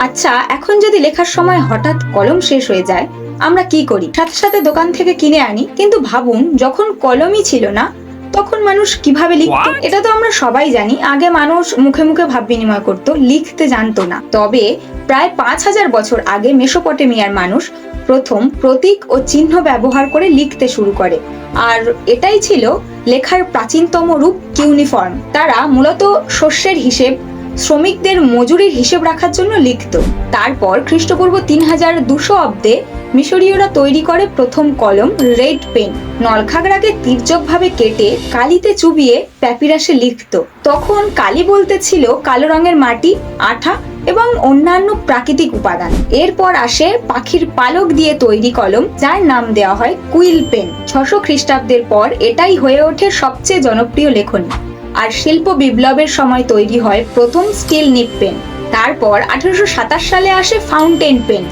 আচ্ছা, এখন যদি লেখার সময় হঠাৎ কলম শেষ হয়ে যায় আমরা কি করি? সাথে সাথে দোকান থেকে কিনে আনি। কিন্তু ভাবুন, যখন কলমই ছিল না তখন মানুষ কিভাবে লিখত? এটা তো আমরা সবাই জানি, আগে মানুষ মুখে মুখে ভাব বিনিময় করত, লিখতে জানতো না। তবে প্রায় ৫,০০০ বছর আগে মেসোপটেমিয়ার মানুষ প্রথম প্রতীক ও চিহ্ন ব্যবহার করে লিখতে শুরু করে। আর এটাই ছিল লেখার প্রাচীনতম রূপ, কিউনিফর্ম। তারা মূলত শস্যের হিসেব, শ্রমিকদের মজুরির হিসেব রাখার জন্য লিখত। তারপর খ্রিস্টপূর্ব ৩,২০০ অব্দে মিশরীয়রা তৈরি করে প্রথম কলম, রেড পেন। নলখাগড়াকে তির্যকভাবে কেটে কালিতে চুবিয়ে প্যাপিরাসে লিখত। তখন কালি বলতে ছিল কালো রঙের মাটি, আঠা এবং অন্যান্য প্রাকৃতিক উপাদান। এরপর আসে পাখির পালক দিয়ে তৈরি কলম, যার নাম দেওয়া হয় কুইল পেন। ৬০০ খ্রিস্টাব্দের পর এটাই হয়ে ওঠে সবচেয়ে জনপ্রিয় লেখনী। আর শিল্প বিপ্লবের সময় তৈরি হয় প্রথম স্টিল নিব পেন। তারপর ১৮২৭ সালে আসে ফাউন্টেন পেন,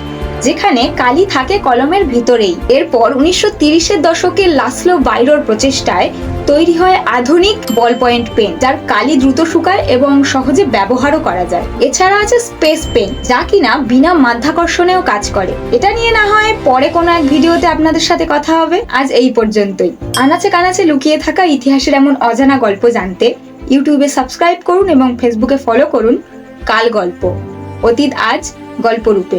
যেখানে কালি থাকে কলমের ভিতরেই। এরপর ১৯৩০-এর দশকে লাসলো বাইরোর প্রচেষ্টায় তৈরি হয় আধুনিক বল পয়েন্ট পেন, যার কালি দ্রুত শুকায় এবং সহজে ব্যবহারও করা যায়। এছাড়া আছে স্পেস পেন, যা কিনা বিনা মাধ্যাকর্ষণেও কাজ করে। এটা নিয়ে না হয় পরে কোনো এক ভিডিওতে আপনাদের সাথে কথা হবে। আজ এই পর্যন্তই। আনাচে কানাচে লুকিয়ে থাকা ইতিহাসের এমন অজানা গল্প জানতে ইউটিউবে সাবস্ক্রাইব করুন এবং ফেসবুকে ফলো করুন কাল গল্প, অতীত আজ গল্পরূপে।